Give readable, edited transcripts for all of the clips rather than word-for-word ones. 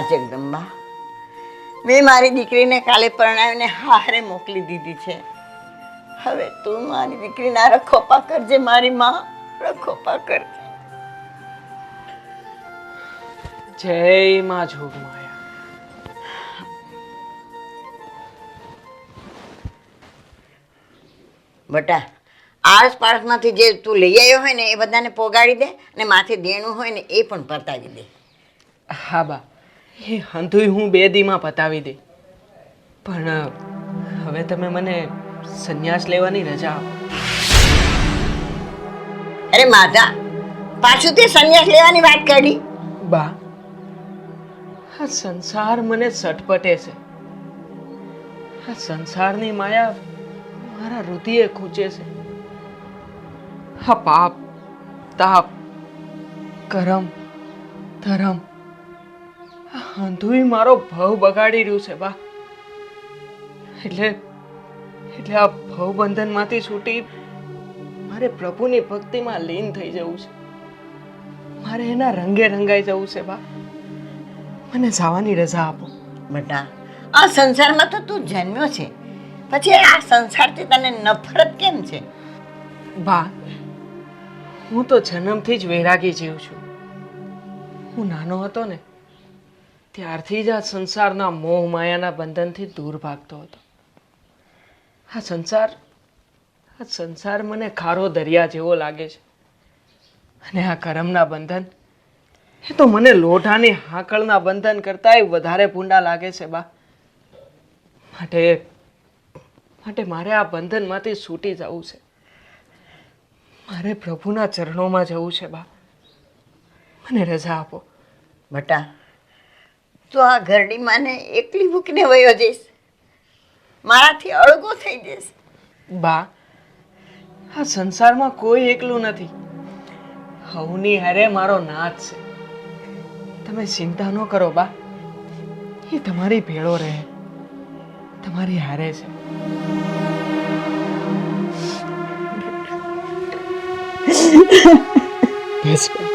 હા જગદંબા, મેં મારી દીકરીને કાલે પરણાવીને હારે મોકલી દીધી છે. હવે તું મારી દીકરીના રખોપા કરજે. મારી માં, રખોપા કરજે. જય માં જોગમાયા. બટા, આસપાસમાંથી જે તું લઈ આવ્યો હોય ને એ બધાને પોગાડી દે, અને માથે દેણું હોય ને એ પણ પતાવી દે. હા બા, એ હંધુય હું 2 દીમાં પતાવી દે. પણ હવે તમે મને સંન્યાસ લેવાની રજા આપો. અરે માધા, પાછું તે સંન્યાસ લેવાની વાત કરી? બા, આ સંસાર મને સટપટે છે. આ સંસારની માયા મારા રુધિરે ખૂંચે છે. હા પાપ, તાપ, કરમ, ધરમ, આ હંધુય મારો ભવ બગાડી રહ્યું છે બા. એટલે આ ભવબંધનમાંથી છૂટી મારે પ્રભુની ભક્તિમાં લીન થઈ જવું છે. મારે એના રંગે રંગાઈ જવું છે બા. મને જવાની રજા આપો. બેટા, આ સંસારમાં તો તું જન્મ્યો છે, પછી આ સંસારથી તને નફરત કેમ છે? બા, હું તો જન્મથી જ વૈરાગી જીવ છું. હું નાનો હતો ને ત્યારથી જ આ સંસારના મોહ માયાના બંધનથી દૂર ભાગતો હતો. આ સંસાર મને ખારો દરિયા જેવો લાગે છે. અને આ કરમના બંધન એ તો મને લોઢાની હાકળના બંધન કરતાંય વધારે ભૂંડા લાગે છે બા. માટે મારે આ બંધનમાંથી છૂટી જવું છે. મારે પ્રભુના ચરણોમાં જવું છે બા. મને રજા આપો. બેટા, તું આ ઘરડી માને એકલી મૂકીને વયો જઈશ? મારાથી અળગો થઈ જઈશ? બા, આ સંસારમાં કોઈ એકલું નથી. હવની હારે મારો નાથ છે. તમે ચિંતા ન કરો બા, એ તમારી ભેળો રહે, તમારી હારે છે. બસ બા.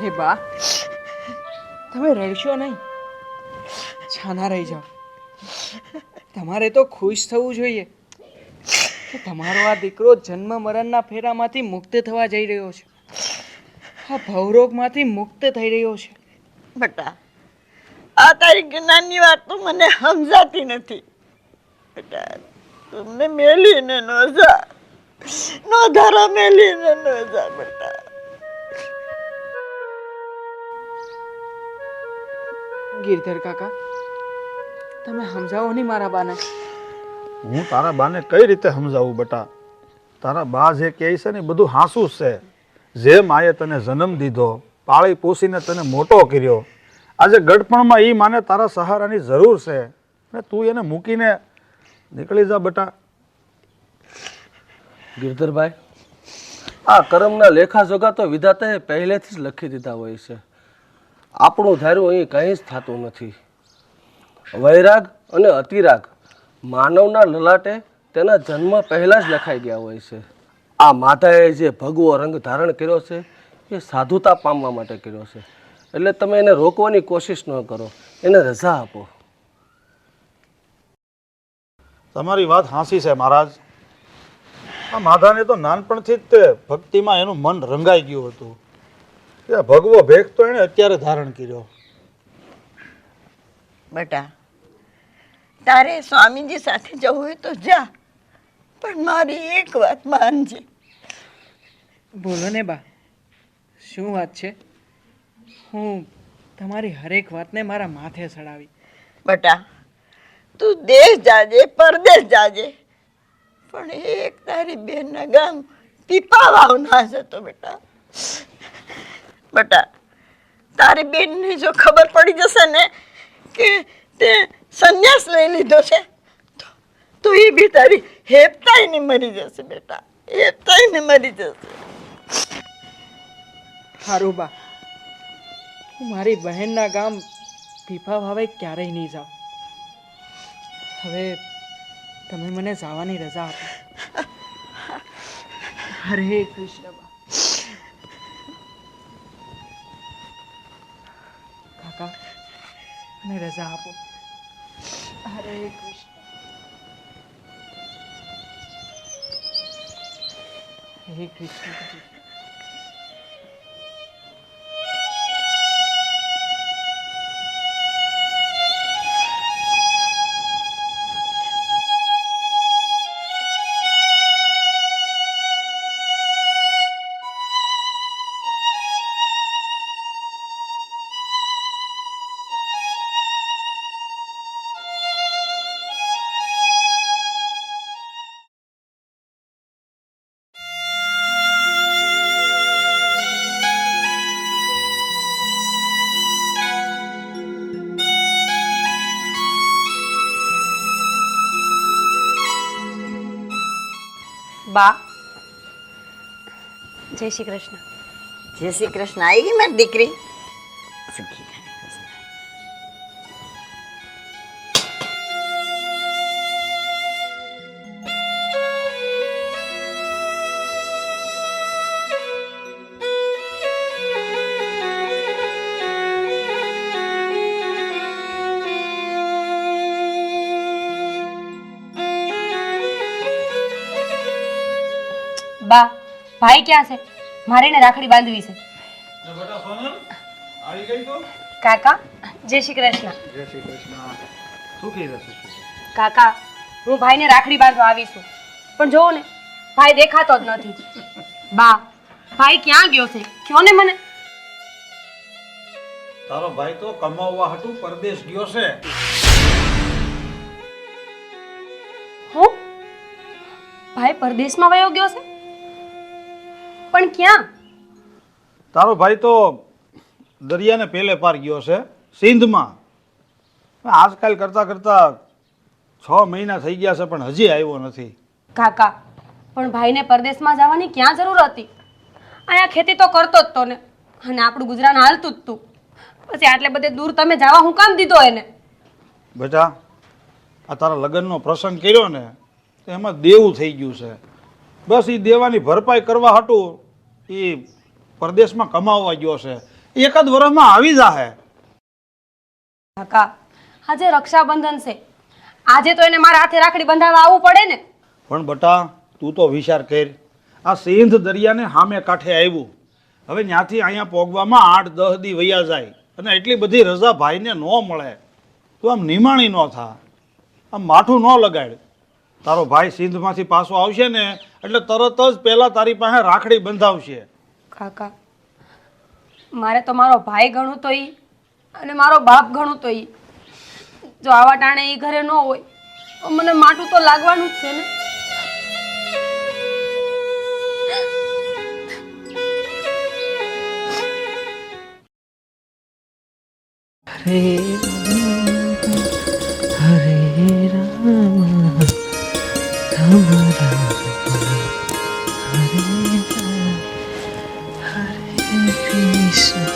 હે બા, તમે રડશો નહીં, છાના રહી જાઓ. તમારે તો ખુશ થવું જોઈએ કે તમારો આ દીકરો જન્મ મરણના ફેરામાંથી મુક્ત થવા જઈ રહ્યો છે. આ ભવરોગમાંથી મુક્ત થઈ રહ્યો છે. બેટા આ તારી જ્ઞાનની વાત તો મને સમજાતી નથી. બેટા તમને મેલીને ન જા, નો ધારા મેલીને ન જા બેટા. ગિરધર કાકા, તમે સમજાવો નહીં મારા બાને. હું તારા બાને કઈ રીતે સમજાવું બેટા? તારા બા જે કહે છે ને એ બધું હાસું જ છે. જે માએ તને જન્મ દીધો, પાળી પોસીને તને મોટો કર્યો, આજે ગડપણમાં એ માને તારા સહારાની જરૂર છે ને તું એને મૂકીને નીકળી જા બેટા. ગિરધરભાઈ, આ કર્મના લેખા જોગા તો વિધાતાએ પહેલેથી જ લખી દીધા હોય છે. આપણું ધાર્યું અહીં કંઈ જ થતું નથી. વૈરાગ અને અતિરાગ માનવના લલાટે તેના જન્મ પહેલાં જ લખાઈ ગયા હોય છે. આ માતાએ જે ભગવો રંગ ધારણ કર્યો છે એ સાધુતા પામવા માટે કર્યો છે. એટલે તમે એને રોકવાની કોશિશ ન કરો, એને રજા આપો. તમારી વાત હાંસી છે મહારાજ. આ માધાને તો નાનપણથી જ તે ભક્તિમાં એનું મન રંગાઈ ગયું હતું. કે ભગવો ભેખ તો એણે અત્યારે ધારણ કર્યો. બેટા તારે સ્વામીજી સાથે જવું હોય તો જા, પણ મારી એક વાત માનજે. બોલો ને બા, શું વાત છે? હું તમારી હરેક વાતને મારા માથે ચડાવી. બેટા તું દેશ જાજે, પરદેશ જાજે, પણ એક તારી બેનના ગામ પીપાવાવ ના જતો બેટા. બેટા તારી બેનને જો ખબર પડી જશે ને કે તે સંન્યાસ લઈ લીધો છે તો એ બી તારી હેપતાઈને મરી જશે બેટા, હેપતાઈને મરી જશે. હારું બા, હું મારી બહેનના ગામ પીપા ભાવે ક્યારેય નહીં જાઉં. હવે તમે મને જવાની રજા આપો. હરે કૃષ્ણ બા. કાકા, મને રજા આપો. હરે કૃષ્ણ. હરે કૃષ્ણ. બા, જય શ્રી કૃષ્ણ. જય શ્રી કૃષ્ણ. આવી ગઈ મારી દીકરી? સુખી થાય. બા, ભાઈ ક્યાં છે? મારે એને રાખડી બાંધવી છે. કાકા, જય શ્રી કૃષ્ણ. જય શ્રી કૃષ્ણ. સુખી રહે, સુખી રહે. કાકા, હું ભાઈને રાખડી બાંધવા આવી છું, પણ જોવો ને ભાઈ દેખાતો જ નથી. બા, ભાઈ ક્યાં ગયો છે? કયો ને મને. તારો ભાઈ તો કમાવવા હાટુ પરદેશ ગયો છે. હું? ભાઈ પરદેશમાં વયો ગયો છે? પણ ક્યાં? તારો ભાઈ તો દરિયાને પેલે પાર ગયો છે, સિંધમાં. આજકાલ કરતા કરતા 6 મહિના થઈ ગયા છે પણ હજી આવ્યો નથી. કાકા, પણ ભાઈને પરદેશમાં જવાની ક્યાં જરૂર હતી? અહીંયા ખેતી તો કરતો જ તો ને, અને આપણું ગુજરાન હાલતું જ તું. પછી આટલે બધે દૂર તમે જવા હું કામ દીધો એને? બેટા, આ તારા લગ્નનો પ્રસંગ કર્યો ને તો એમાં દેવું થઈ ગયું છે. બસ એ દેવાની ભરપાઈ કરવા હાટું એ પરદેશમાં કમાવવા ગયો છે. એકાદ વર્ષમાં આવી જાહે. કાકા, આજે રક્ષાબંધન છે, આજે તો એને મારા હાથે રાખડી બંધાવવા આવવું પડે ને. પણ બટા, તું તો વિચાર કર. આ સિંધ દરિયાને સામે કાંઠે આવ્યું, હવે ત્યાંથી અહીંયા પોગવામાં 8-10 દી વયા જાય અને એટલી બધી રજા ભાઈને ન મળે તો આમ નિમાણી ન થા, આમ માઠું ન લગાડ. તારો ભાઈ સિંધમાંથી પાછો આવશે ને એટલે તરત જ પહેલાં તારી પાસે રાખડી બંધાવશે. કાકા મારે તો મારો ભાઈ ગણું તો ઈ અને મારો બાપ ગણું તો ઈ. જો આવા ટાણે ઈ ઘરે ન હોય તો મને માટું તો લાગવાનું જ છે ને. હરે રામ રામ રામ હરે કૃષ્ણ.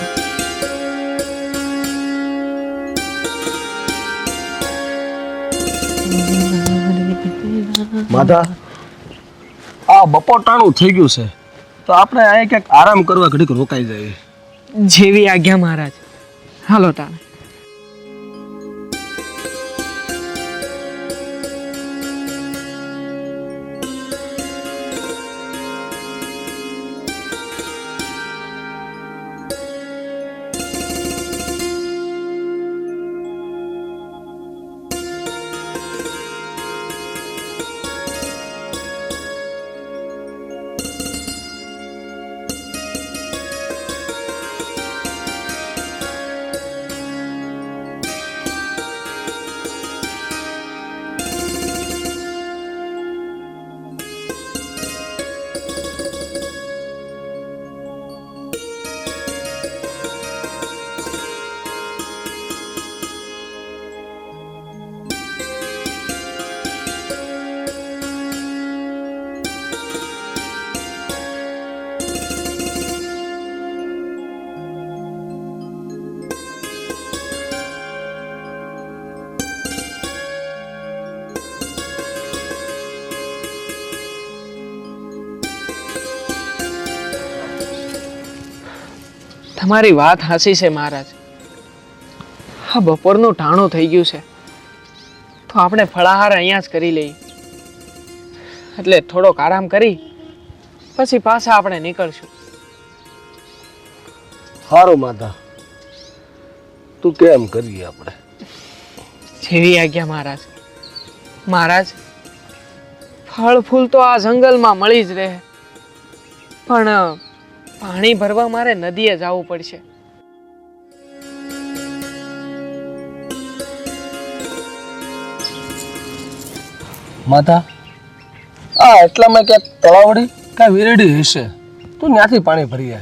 માધા, આ બપોર ટાણું થઈ ગયું છે તો આપણે અહીંયા ક્યાંક આરામ કરવા ઘડીક રોકાઈ જઈએ. જેવી આજ્ઞા મહારાજ. હાલો તાણે. તમારી વાત હાસી છે મહારાજ. હા, બપોરનું ટાણું થઈ ગયું છે તો આપણે ફળાહાર અહીંયા જ કરી લઈએ. એટલે થોડોક આરામ કરી પછી પાછા આપણે નીકળશું. સારું માધા, તું કેમ કરીએ આપણે? જેવી આજ્ઞા મહારાજ. મહારાજ, ફળ ફૂલ તો આ જંગલમાં મળી જ રહે, પણ પાણી ભરવા મારે નદીએ જવું પડશે. માધા, આ એટલામાં ક્યાંક તળાવડી કાંઈ વીરડી હશે, તું ત્યાંથી પાણી ભરીએ.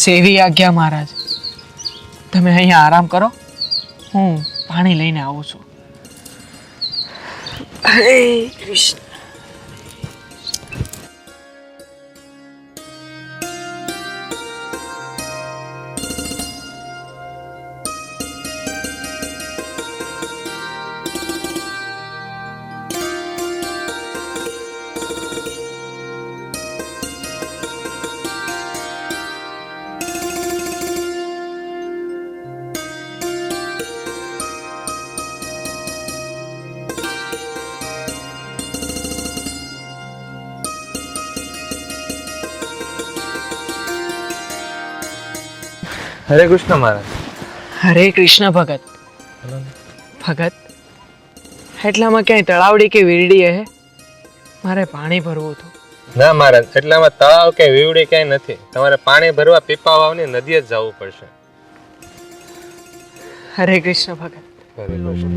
જેવી આજ્ઞા મહારાજ. તમે અહીંયા આરામ કરો, હું પાણી લઈને આવું છું. હરે કૃષ્ણ. હરે કૃષ્ણ મહારાજ. હરે કૃષ્ણ ભગત. ભગત, એટલામાં ક્યાંય તળાવડી કે વીરડી હે? મારે પાણી ભરવું હતું. ના મહારાજ, એટલામાં તળાવ કે વીવડી ક્યાંય નથી. તમારે પાણી ભરવા પીપા વાવની નદીએ જ જવું પડશે. હરે કૃષ્ણ ભગત. હરે કૃષ્ણ.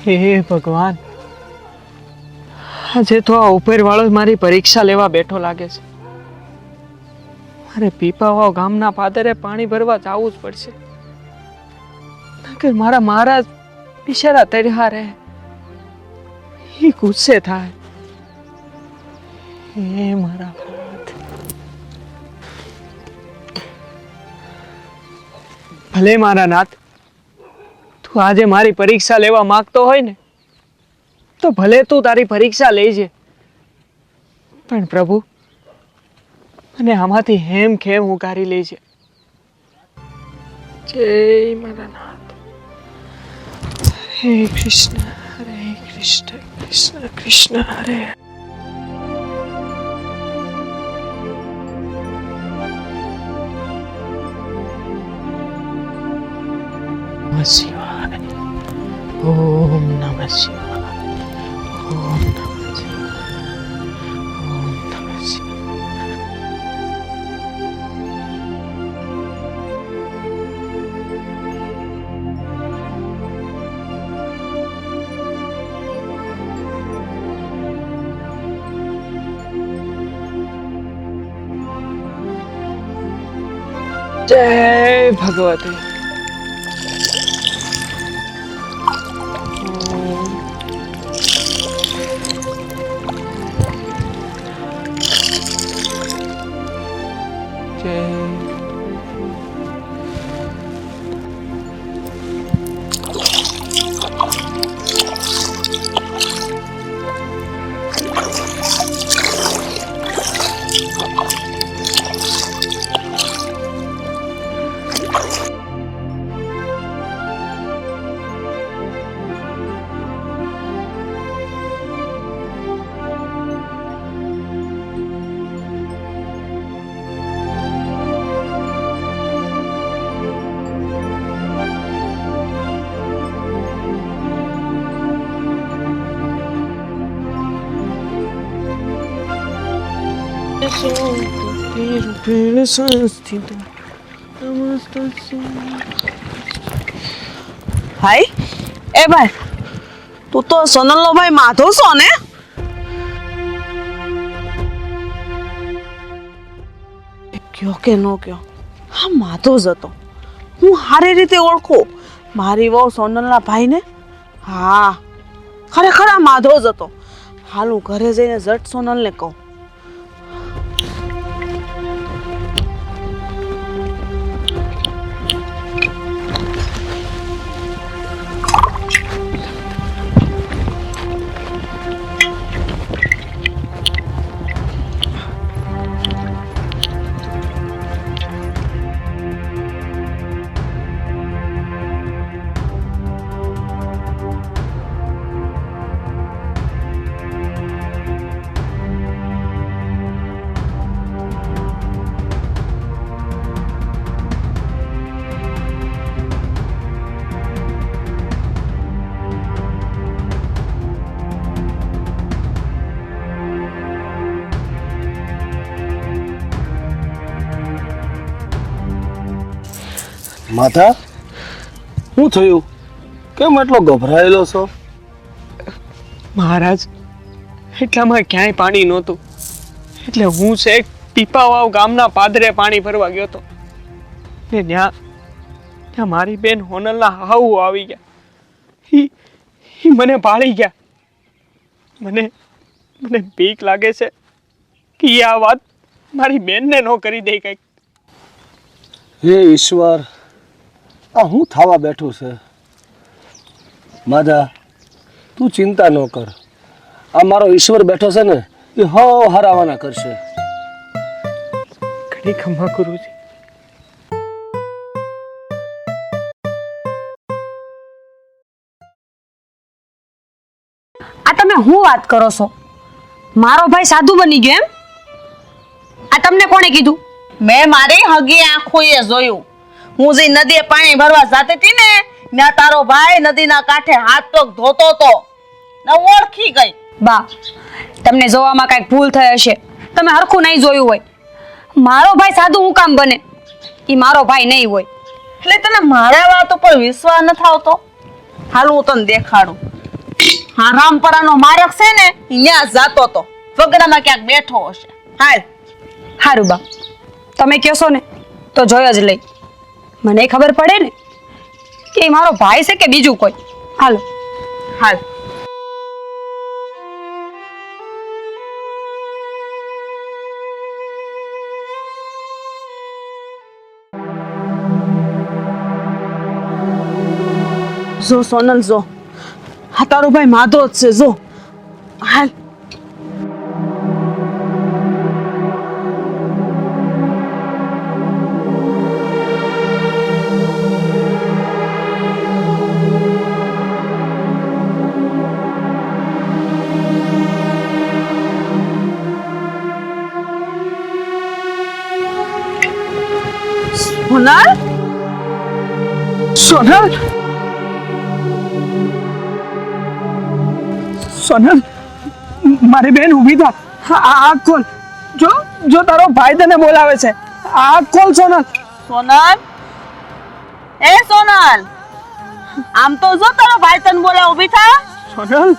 હે ભગવાન, આજે તો આ ઉપરવાળો મારી પરીક્ષા લેવા બેઠો લાગે છે. મારે પીપાવાવ ગામના પાદરે પાણી ભરવા જવું જ પડશે, નકર મારા મહારાજ બિચારા તર્યા રહે, એ ગુસ્સે થાય. હે મારા નાથ. ભલે મારા નાથ, તું આજે મારી પરીક્ષા લેવા માંગતો હોય ને તો ભલે તું તારી પરીક્ષા લેજે, પણ પ્રભુ મને આમાંથી હેમ ખેમ ઉગારી લેજે. જય મારા નાથ. હે કૃષ્ણ. કૃષ્ણ કૃષ્ણ કૃષ્ણ હરે નમઃ શિવાય ઓમ નમઃ શિવાય ઓમ નમઃ શિવાય ઓમ નમઃ શિવાય જય ભગવતી જય ભાઈ એ ભાઈ તું તો સોનલનો ભાઈ માધવ છો ને? કયો કે નો કયો, હા માધવ જ હતો. હું સારી રીતે ઓળખું મારી વહુ સોનલના ભાઈને. હા ખરેખર આ માધવ જ હતો. હાલ હું ઘરે જઈને ઝટ સોનલને કહું. માતા શું થયું? કેમ એટલો ગભરાયેલો છો? મહારાજ એટલામાં ક્યાંય પાણી નહોતું એટલે હું છે પીપાવાવ ગામના પાદરે પાણી ભરવા ગયો હતો ને ત્યાં મારી બેન હોનલના હાહુ આવી ગયા. ઈ મને ભાળી ગયા. મને બીક લાગે છે કે ઈ આ વાત મારી બેનને ન કરી દે કંઈક. હે ઈશ્વર, આ હું થવા બેઠું છે? માધા તું ચિંતા ન કર. આ મારો ઈશ્વર બેઠો છે ને એ હરાવાના કરશે. ઘણી ખમ્મા ગુરુજી. આ તમે હું વાત કરો છો? મારો ભાઈ સાધુ બની ગયો એમ? આ તમને કોણે કીધું? મેં મારી હગી આંખોએ જોયું. હું જે નદીએ પાણી ભરવા જાતી હતી ને ત્યાં તારો ભાઈ નદીના કાંઠે હાથ પગ ધોતો તો ને ઓળખી ગઈ. બા, તમને જોવામાં કાંઈક ભૂલ થઈ હશે. તમે હરખું નહીં જોયું હોય. મારો ભાઈ સાધુ હું કામ બને? ઈ મારો ભાઈ નહીં હોય. એટલે તને મારા વાત ઉપર વિશ્વાસ ન આવતો? હાલ હું તને દેખાડું. હા રામપરાનો મારક છે ને ત્યાં જાતો તો વગડામાં ક્યાંક બેઠો હશે. હાલ. હારું બા, તમે કહેશો ને તો જોઈ જ લઈ. મને ખબર પડે ને કે ઈ મારો ભાઈ છે કે બીજું કોઈ. હાલો. હાલ. જો સોનલ જો, હા તારો ભાઈ માધો જ છે. જો હાલ. સોનલ સોનલ મારી બેન ઊભી થા. આંખ ખોલ. જો તારો ભાઈ તને બોલાવે છે. આંખ ખોલ સોનલ. સોનલ એ સોનલ આમ તો જો તારો ભાઈ તને બોલા ઊભી થા. સોનલ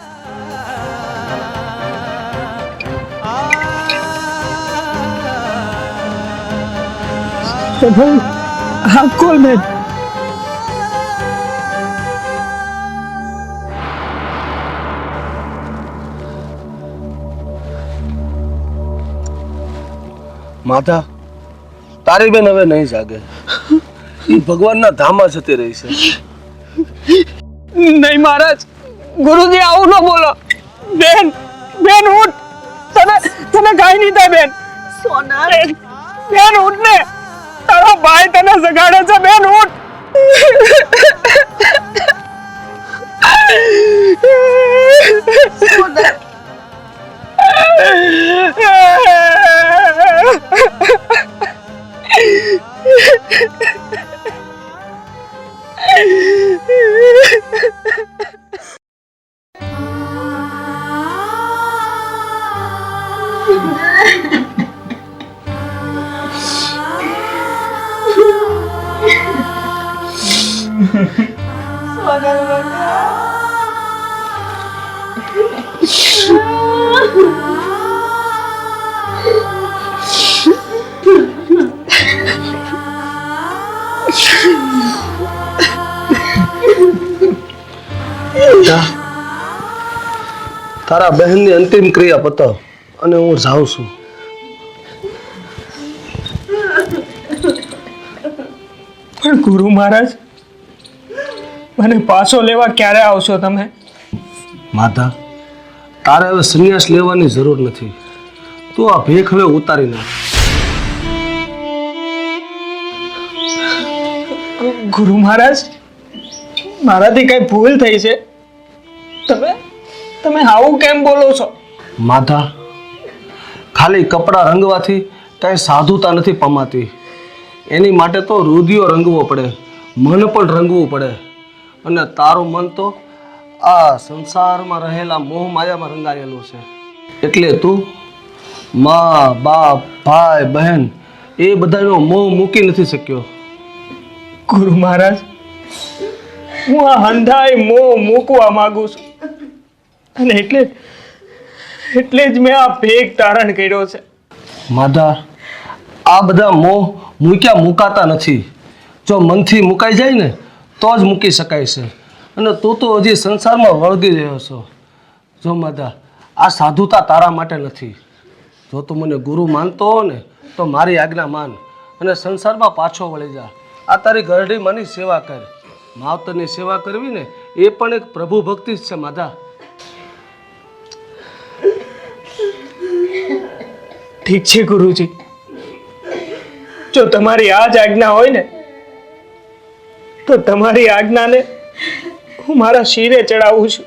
સોનલ આંખ ખોલ બેન. માતા, તારી બેન હવે નહીં જાગે. એ ભગવાનના ધામમાં જતી રહી છે. નહીં મહારાજ, ગુરુજી આવું ન બોલો. બેન બેન ઉઠ. તને કાંઈ નહીં થાય બેન. સોનલ બેન ઉઠ ને. તારો ભાઈ તને જગાડે છે. બેન ઉઠ. તારા બહેનની અંતિમ ક્રિયા પતાવ અને હું જાઉં છું. પણ ગુરુ મહારાજ, મને પાછો લેવા ક્યારે આવશો તમે? માતા, તારે હવે સંન્યાસ લેવાની જરૂર નથી. તું આ ભેખ હવે ઉતારી નાખ. ગુરુ મહારાજ, મારાથી કઈ ભૂલ થઈ છે? તમે આવું કેમ બોલો છો? માતા, ખાલી કપડાં રંગવાથી કાંઈ સાધુતા નથી પમાતી. એની માટે તો રુધિયો રંગવો પડે, મન પણ રંગવું પડે. અને તારું મન તો આ સંસારમાં રહેલા મોહ માયામાં રંગાયેલું છે. એટલે તું મા બાપ ભાઈ બહેન એ બધાનો મોહ મૂકી નથી શક્યો. ગુરુ મહારાજ, હું આ હંધાઈ મોહ મૂકવા માંગુ છું. અને એટલે જ મેં આ ભેગ ધારણ કર્યો છે. માધા, આ બધા મોહ મુકાતા નથી. જો મનથી મુકાઈ જાય ને તો જ મૂકી શકાય છે. અને તું તો હજી સંસારમાં વળગી રહ્યો છો. જો માધા, આ સાધુતા તારા માટે નથી. જો તું મને ગુરુ માનતો હો ને તો મારી આજ્ઞા માન અને સંસારમાં પાછો વળી જા. આ તારી ઘરડી માની સેવા કર. માવતરની સેવા કરવી ને એ પણ એક પ્રભુ ભક્તિ જ છે માધા. ઠીક છે ગુરુજી, જો તમારી આ જ આજ્ઞા હોય ને તો તમારી આજ્ઞાને હું મારા શિરે ચડાવું છું.